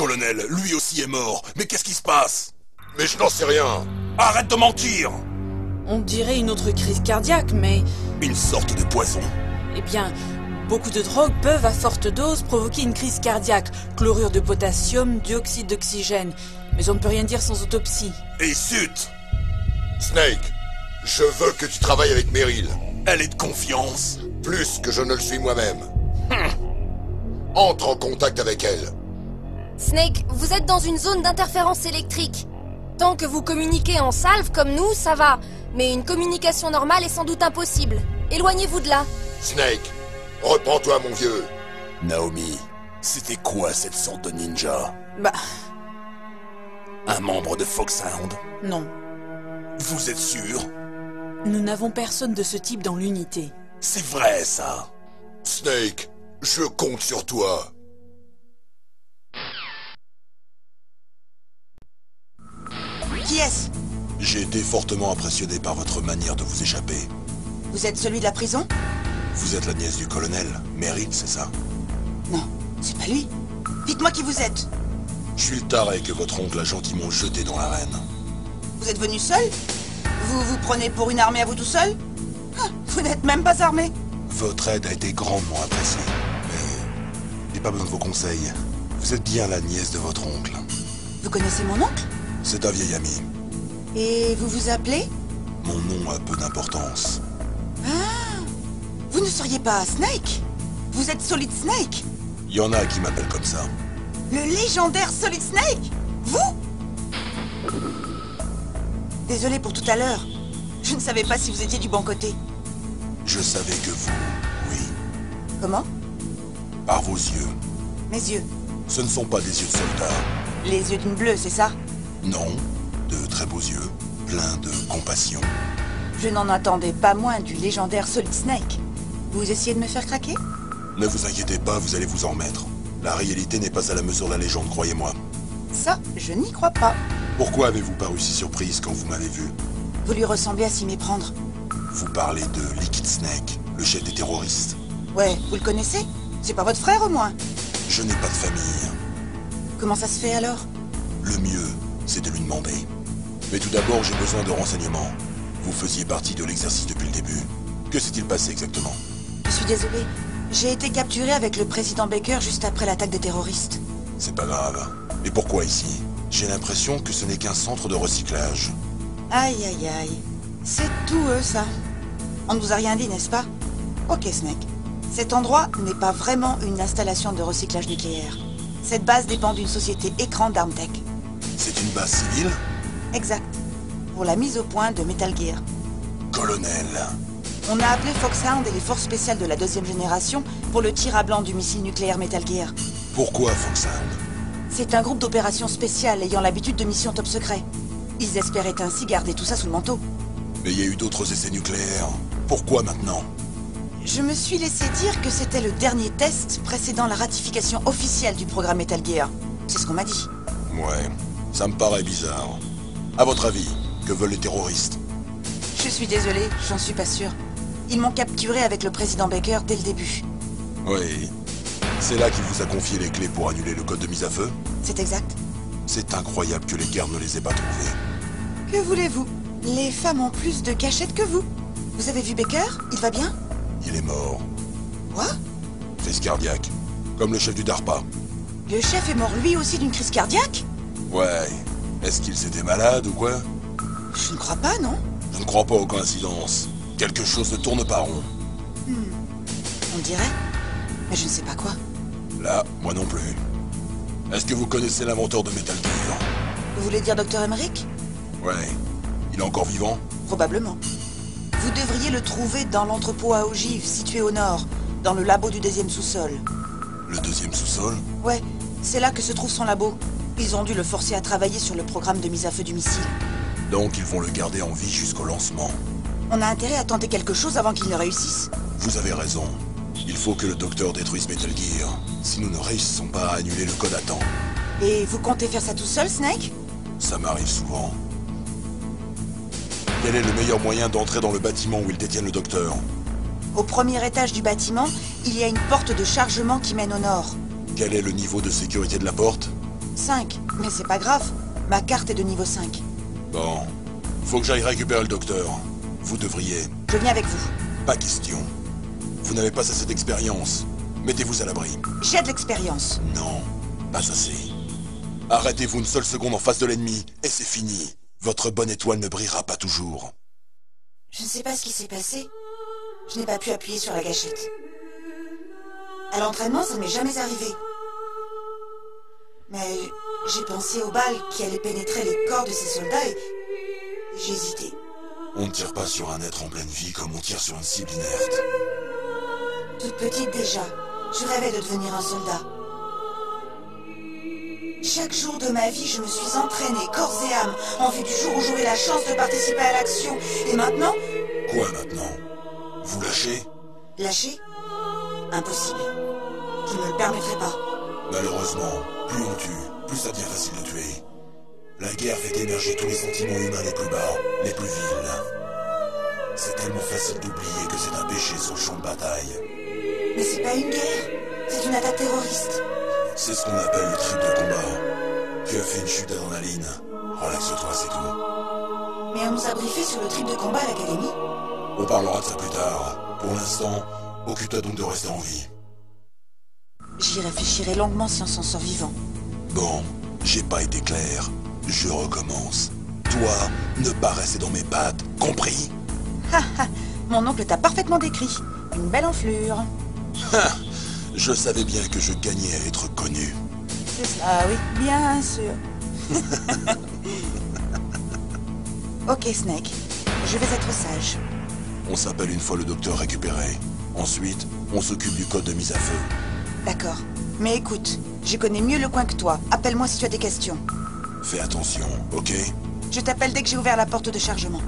colonel, lui aussi est mort. Mais qu'est-ce qui se passe? Mais je n'en sais rien. Arrête de mentir! On dirait une autre crise cardiaque, mais... Une sorte de poison. Eh bien, beaucoup de drogues peuvent à forte dose provoquer une crise cardiaque. Chlorure de potassium, dioxyde d'oxygène. Mais on ne peut rien dire sans autopsie. Et zut! Snake, je veux que tu travailles avec Meryl. Elle est de confiance. Plus que je ne le suis moi-même. Entre en contact avec elle. Snake, vous êtes dans une zone d'interférence électrique. Tant que vous communiquez en salve comme nous, ça va. Mais une communication normale est sans doute impossible. Éloignez-vous de là. Snake, reprends-toi mon vieux. Naomi, c'était quoi cette sorte de ninja? Bah, Un membre de Foxhound? non. Vous êtes sûr? Nous n'avons personne de ce type dans l'unité. C'est vrai, ça. Snake, je compte sur toi. Qui est-ce? J'ai été fortement impressionné par votre manière de vous échapper. Vous êtes celui de la prison? Vous êtes la nièce du colonel, Meryl, c'est ça? Non, c'est pas lui. Dites-moi qui vous êtes. Je suis le taré que votre oncle a gentiment jeté dans l'arène. Vous êtes venu seul? Vous vous prenez pour une armée à vous tout seul? Ah, vous n'êtes même pas armé. Votre aide a été grandement appréciée. Mais j'ai pas besoin de vos conseils. Vous êtes bien la nièce de votre oncle. Vous connaissez mon oncle? C'est un vieil ami. Et vous vous appelez? Mon nom a peu d'importance. Ah, vous ne seriez pas Snake? Vous êtes Solid Snake? Il y en a qui m'appellent comme ça. Le légendaire Solid Snake? Vous? Désolé pour tout à l'heure. Je ne savais pas si vous étiez du bon côté. Je savais que vous, oui, Comment? par vos yeux. Mes yeux. Ce ne sont pas des yeux de soldats. Les yeux d'une bleue, c'est ça? Non, de très beaux yeux, pleins de compassion. Je n'en attendais pas moins du légendaire Solid Snake. Vous essayez de me faire craquer? Ne vous inquiétez pas, vous allez vous en remettre. La réalité n'est pas à la mesure de la légende, croyez-moi. Ça, je n'y crois pas. Pourquoi avez-vous paru si surprise quand vous m'avez vu? Vous lui ressemblez à s'y méprendre. Vous parlez de Liquid Snake, le chef des terroristes. Ouais, vous le connaissez? C'est pas votre frère au moins? Je n'ai pas de famille. Comment ça se fait alors? Le mieux, c'est de lui demander. Mais tout d'abord, j'ai besoin de renseignements. Vous faisiez partie de l'exercice depuis le début. Que s'est-il passé exactement? Je suis désolé. J'ai été capturé avec le président Baker juste après l'attaque des terroristes. C'est pas grave. Et pourquoi ici? J'ai l'impression que ce n'est qu'un centre de recyclage. Aïe aïe aïe. C'est tout eux ça. On ne vous a rien dit, n'est-ce pas? Ok Snake. Cet endroit n'est pas vraiment une installation de recyclage nucléaire. Cette base dépend d'une société écran d'Armtech. C'est une base civile? Exact. Pour la mise au point de Metal Gear. Colonel. On a appelé Foxhound et les forces spéciales de la deuxième génération pour le tir à blanc du missile nucléaire Metal Gear. Pourquoi Foxhound? C'est un groupe d'opérations spéciales ayant l'habitude de missions top secret. Ils espéraient ainsi garder tout ça sous le manteau. Mais il y a eu d'autres essais nucléaires. Pourquoi maintenant? Je me suis laissé dire que c'était le dernier test précédant la ratification officielle du programme Metal Gear. C'est ce qu'on m'a dit. Ouais, ça me paraît bizarre. À votre avis, que veulent les terroristes? Je suis désolé, j'en suis pas sûr. Ils m'ont capturé avec le président Baker dès le début. Oui. C'est là qu'il vous a confié les clés pour annuler le code de mise à feu? C'est exact. C'est incroyable que les gardes ne les aient pas trouvés. Que voulez-vous? Les femmes ont plus de cachette que vous. Vous avez vu Baker? Il va bien? Il est mort. Quoi? Crise cardiaque. Comme le chef du DARPA. Le chef est mort lui aussi d'une crise cardiaque? Ouais. Est-ce qu'il s'était malade ou quoi? Je ne crois pas, non? Je ne crois pas aux coïncidences. Quelque chose ne tourne pas rond. On dirait. Mais je ne sais pas quoi. Là, moi non plus. Est-ce que vous connaissez l'inventeur de Metal Gear? Vous voulez dire Dr. Emmerich? Ouais. Il est encore vivant? Probablement. Vous devriez le trouver dans l'entrepôt à ogives situé au nord, dans le labo du deuxième sous-sol. Le deuxième sous-sol? Ouais, c'est là que se trouve son labo. Ils ont dû le forcer à travailler sur le programme de mise à feu du missile. Donc ils vont le garder en vie jusqu'au lancement. On a intérêt à tenter quelque chose avant qu'il ne réussisse. Vous avez raison. Il faut que le docteur détruise Metal Gear. Si nous ne réussissons pas à annuler le code à temps. Et vous comptez faire ça tout seul, Snake? Ça m'arrive souvent. Quel est le meilleur moyen d'entrer dans le bâtiment où ils détiennent le docteur? Au premier étage du bâtiment, il y a une porte de chargement qui mène au nord. Quel est le niveau de sécurité de la porte? 5. Mais c'est pas grave. Ma carte est de niveau 5. Bon. Faut que j'aille récupérer le docteur. Vous devriez. Je viens avec vous. Pas question. Vous n'avez pas assez d'expérience. Mettez-vous à l'abri. J'ai de l'expérience. Non, pas assez. Arrêtez-vous une seule seconde en face de l'ennemi, et c'est fini. Votre bonne étoile ne brillera pas toujours. Je ne sais pas ce qui s'est passé. Je n'ai pas pu appuyer sur la gâchette. À l'entraînement, ça ne m'est jamais arrivé. Mais j'ai pensé aux balles qui allaient pénétrer les corps de ces soldats et j'ai hésité. On ne tire pas sur un être en pleine vie comme on tire sur une cible inerte. Toute petite déjà, je rêvais de devenir un soldat. Chaque jour de ma vie, je me suis entraînée corps et âme en vue du jour où j'aurai la chance de participer à l'action. Et maintenant... Quoi maintenant? Vous lâchez? Lâcher? Impossible. Je ne me le permettrai pas. Malheureusement, plus on tue, plus ça devient facile de tuer. La guerre fait émerger tous les sentiments humains les plus bas, les plus vils. C'est tellement facile d'oublier que c'est un péché sur le champ de bataille. Mais c'est pas une guerre, c'est une attaque terroriste. C'est ce qu'on appelle le trip de combat. Tu as fait une chute d'adrénaline. Relaxe-toi, c'est tout. Mais on nous a briefé sur le trip de combat à l'académie. On parlera de ça plus tard. Pour l'instant, occupe-toi donc de rester en vie. J'y réfléchirai longuement si on s'en sort vivant. Bon, j'ai pas été clair. Je recommence. Toi, ne pas rester dans mes pattes, compris? Mon oncle t'a parfaitement décrit. Une belle enflure. Je savais bien que je gagnais à être connu. C'est ça, oui, bien sûr. Ok, Snake. Je vais être sage. On s'appelle une fois le docteur récupéré. Ensuite, on s'occupe du code de mise à feu. D'accord. Mais écoute, je connais mieux le coin que toi. Appelle-moi si tu as des questions. Fais attention, ok? Je t'appelle dès que j'ai ouvert la porte de chargement.